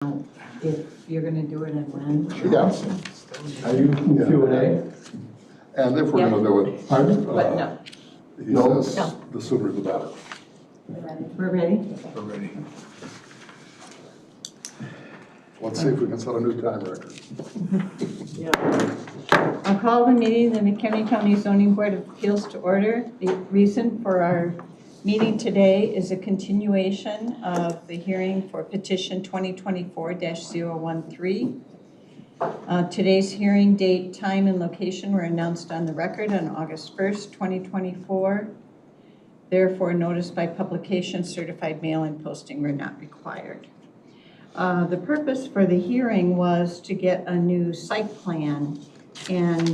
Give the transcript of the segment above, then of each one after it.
if you're gonna do it and when. Yeah, Are you Q&A? and if we're gonna do it, Pardon? But no, he No. says, the sooner the better. we're ready? We're ready. Let's see if we can set a new time record. I'll call the meeting of the McHenry County Zoning Board of Appeals to order. The reason for our meeting today is a continuation of the hearing for petition 2024-013. Today's hearing date, time, and location were announced on the record on August 1st, 2024. Therefore, notice by publication, certified mail, and posting were not required. The purpose for the hearing was to get a new site plan. And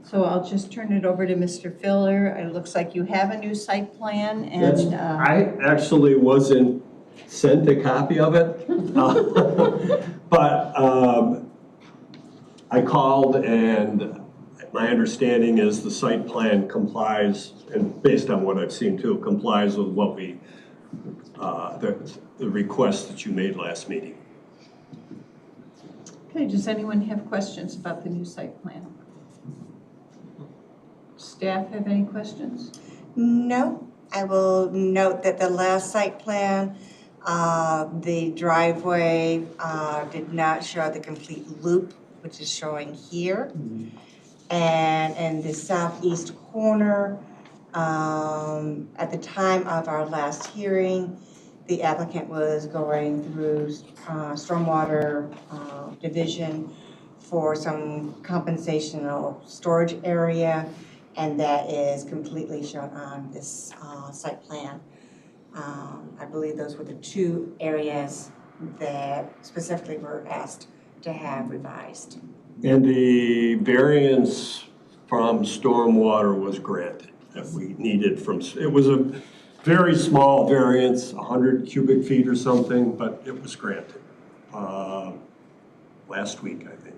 so I'll just turn it over to Mr. Filler. It looks like you have a new site plan and I actually wasn't sent a copy of it, but I called, and my understanding is the site plan complies, and based on what I've seen too, complies with what we, the request that you made last meeting. Okay, does anyone have questions about the new site plan? Staff have any questions? No, I will note that the last site plan, the driveway did not show the complete loop, which is showing here. And in the southeast corner, at the time of our last hearing, the applicant was going through stormwater division for some compensational storage area, and that is completely shown on this site plan. I believe those were the two areas that specifically were asked to have revised. And the variance from stormwater was granted that we needed from, it was a very small variance, 100 cubic feet or something, but it was granted last week, I think.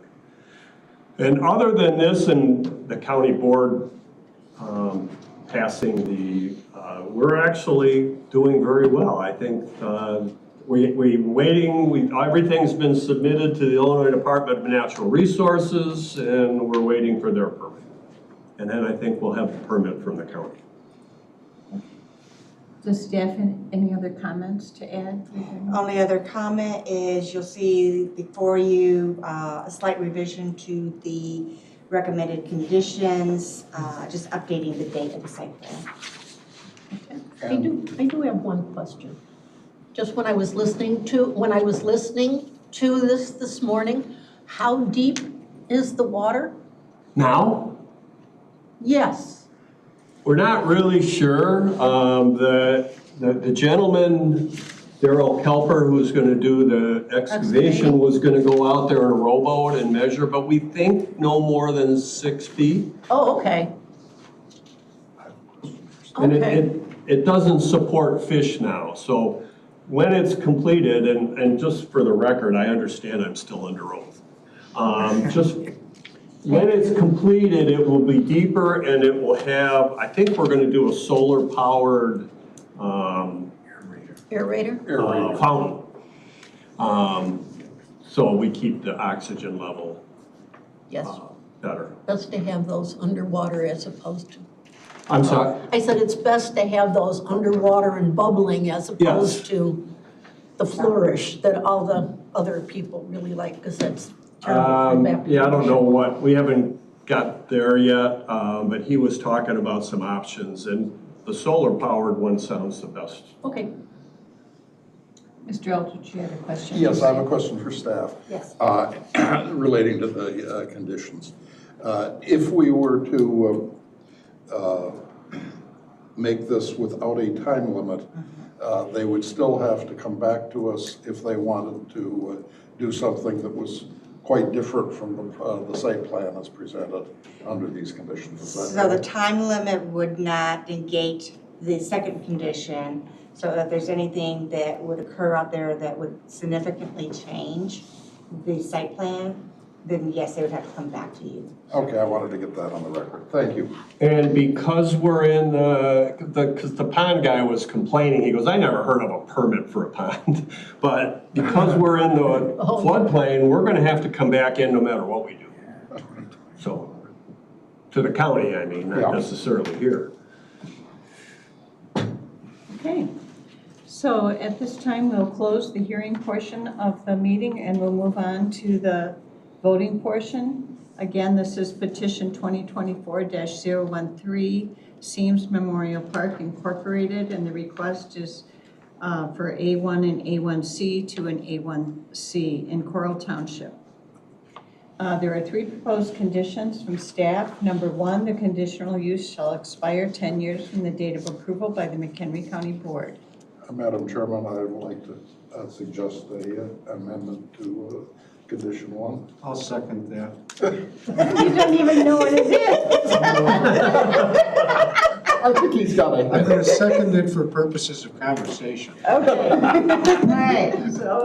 And other than this and the county board passing the, we're actually doing very well. I think we're waiting, everything's been submitted to the Illinois Department of Natural Resources, and we're waiting for their permit. And then I think we'll have the permit from the county. Does staff have any other comments to add? Only other comment is you'll see before you a slight revision to the recommended conditions, just updating the date of the site plan. I do have one question. Just when I was listening to this morning, how deep is the water? Now, Yes. we're not really sure. The gentleman, Daryl Kelper, who's going to do the excavation, was going to go out there in a rowboat and measure, but we think no more than 6 feet. Oh, okay. And Okay. it doesn't support fish now. So when it's completed, and just for the record, I understand I'm still under oath. Just when it's completed, it will be deeper, and it will have, I think we're going to do a solar powered Aerator? fountain. So we keep the oxygen level Yes. better. Best to have those underwater as opposed to, I'm sorry? I said it's best to have those underwater and bubbling as opposed to the flourish that all the other people really like, because that's terrible for back. Yeah, I don't know what, we haven't got there yet, but he was talking about some options, and the solar powered one sounds the best. Okay. Mr. Eldridge, you had a question? Yes, I have a question for staff. Yes. Relating to the conditions. If we were to make this without a time limit, they would still have to come back to us if they wanted to do something that was quite different from the site plan as presented under these conditions. So the time limit would not negate the second condition, so that there's anything that would occur out there that would significantly change the site plan, then yes, they would have to come back to you. Okay, I wanted to get that on the record. Thank you. And because we're in because the pond guy was complaining, he goes, I never heard of a permit for a pond. But because we're in the floodplain, we're gonna have to come back in no matter what we do. So, to the county, I mean, Yeah. not necessarily here. Okay, so at this time, we'll close the hearing portion of the meeting and we'll move on to the voting portion. Again, this is petition 2024-013, Seams Memorial Park Incorporated, and the request is for A1 and A1C to an A1C in Coral Township. There are 3 proposed conditions from staff. Number 1, the conditional use shall expire 10 years from the date of approval by the McHenry County Board. Madam Chairman, I would like to suggest a amendment to condition 1. I'll second that. You don't even know what it is. I think he's got I'm going to second it for purposes of conversation. Okay. All right, so.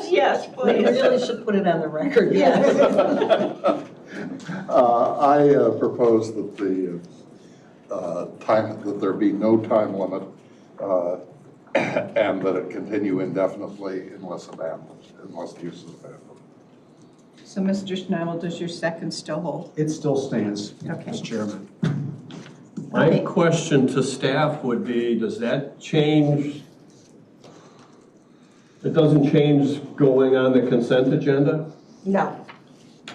Yes, We please. really should put it on the record, Yes. I propose that the that there be no time limit and that it continue indefinitely unless abandoned, unless the use is abandoned. So, Mr. Schnabel, does your second still hold? It still stands, Okay. Mr. Chairman. My question to staff would be, does that change? It doesn't change going on the consent agenda? No,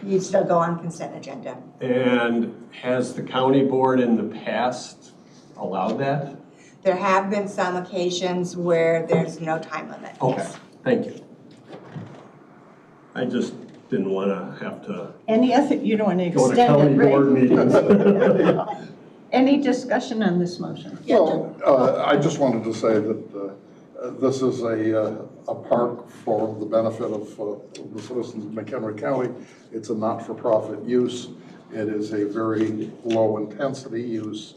you still go on consent agenda. And has the county board in the past allowed that? There have been some occasions where there's no time limit, Okay, yes. thank you. I just didn't want to have to Any other, you don't want to go to extend county it, board right? meetings. Any discussion on this motion? Well, I just wanted to say that this is a park for the benefit of the citizens of McHenry County. It's a not-for-profit use. It is a very low-intensity use.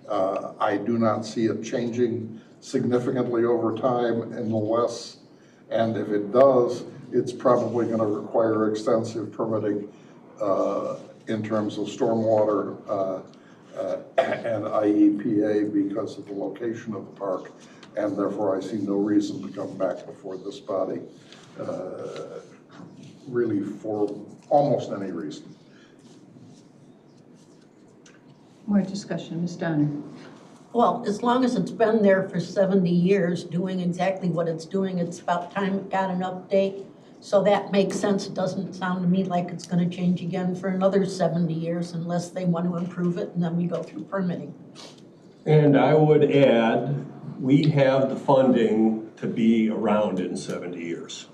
I do not see it changing significantly over time unless, and if it does, it's probably going to require extensive permitting in terms of stormwater and IEPA because of the location of the park, and therefore I see no reason to come back before this body really for almost any reason. More discussion, Ms. Donner. Well, as long as it's been there for 70 years, doing exactly what it's doing, it's about time it got an update. So that makes sense. It doesn't sound to me like it's going to change again for another 70 years unless they want to improve it, and then we go through permitting. And I would add, we have the funding to be around in 70 years.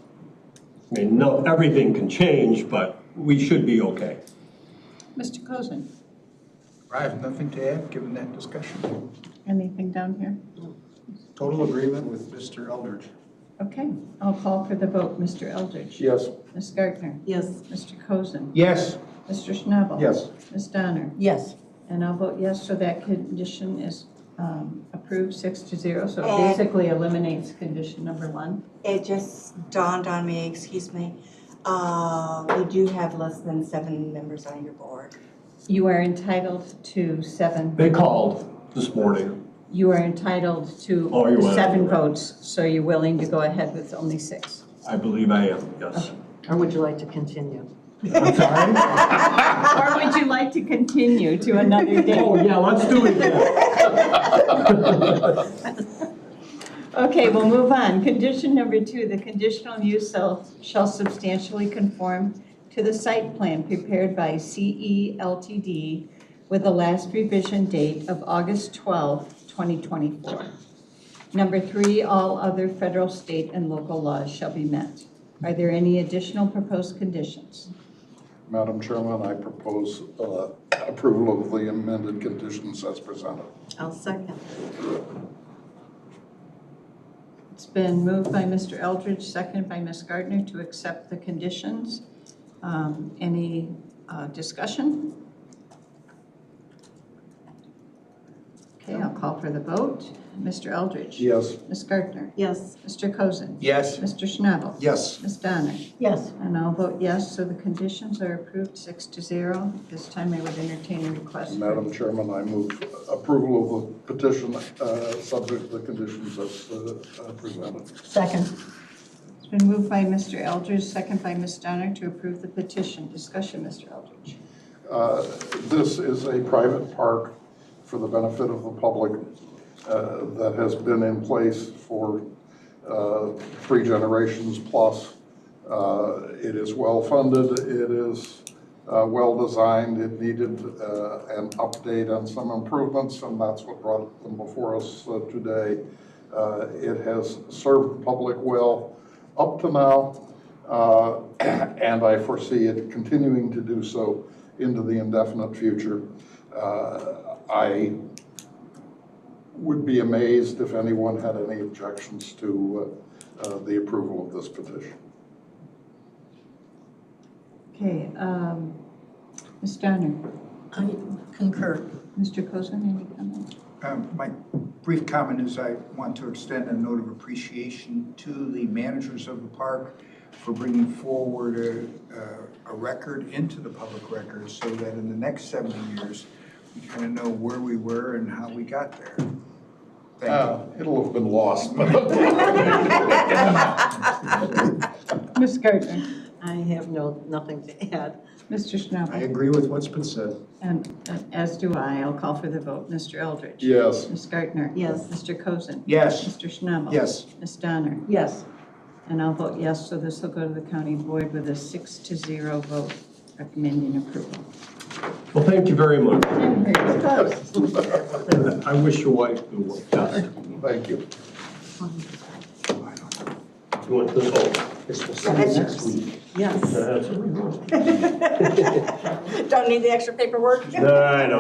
I mean, no, everything can change, but we should be okay. Mr. Cozen, I have nothing to add, given that discussion. anything down here? Total agreement with Mr. Eldridge. Okay, I'll call for the vote. Mr. Eldridge? Yes. Ms. Gardner? Yes. Mr. Cozen? Yes. Mr. Schnabel? Yes. Ms. Donner? Yes. And I'll vote yes, so that condition is approved 6-0. So it And- basically eliminates condition number 1. It just dawned on me, excuse me, you do have less than 7 members on your board. You are entitled to 7. They called this morning. You are entitled to Oh, you want it, 7 right. votes, so you're willing to go ahead with only 6. I believe I am, yes. Or would you like to continue? I'm sorry? Or would you like to continue to another day? Oh, yeah, let's do it again. Okay, we'll move on. Condition number 2, the conditional use shall substantially conform to the site plan prepared by CE Ltd. with the last revision date of August 12, 2024. Number 3, all other federal, state, and local laws shall be met. Are there any additional proposed conditions? Madam Chairman, I propose approval of the amended conditions as presented. I'll second. It's been moved by Mr. Eldridge, seconded by Ms. Gardner to accept the conditions. Any discussion? Okay, I'll call for the vote. Mr. Eldridge? Yes. Ms. Gardner? Yes. Mr. Cozen? Yes. Mr. Schnabel? Yes. Ms. Donner? Yes. And I'll vote yes, so the conditions are approved 6-0. This time I would entertain a request. Madam Chairman, I move approval of the petition, subject to the conditions as presented. Second. It's been moved by Mr. Eldridge, second by Ms. Donner to approve the petition. Discussion, Mr. Eldridge. This is a private park for the benefit of the public that has been in place for 3 generations plus. It is well-funded, it is well-designed, it needed an update and some improvements, and that's what brought them before us today. It has served the public well up to now, and I foresee it continuing to do so into the indefinite future. I would be amazed if anyone had any objections to the approval of this petition. Okay, Ms. Donner? I concur. Mr. Cozen, any comment? My brief comment is I want to extend a note of appreciation to the managers of the park for bringing forward a record into the public record so that in the next 70 years, we kind of know where we were and how we got there. Thank you. It'll have been lost, but Ms. Gardner? I have nothing to add. Mr. I Schnabel? agree with what's been said. And as do I. I'll call for the vote. Mr. Eldridge? yes. Ms. Gardner? Yes. Mr. Cozen? Yes. Mr. Schnabel? Yes. Ms. Donner? Yes. And I'll vote yes, so this will go to the county board with a 6-0 vote recommending approval. Well, thank you very much. It's close. I wish your wife the best. Thank you. You want this whole? This will see you next week. Yes. That's Don't need the extra paperwork? I know.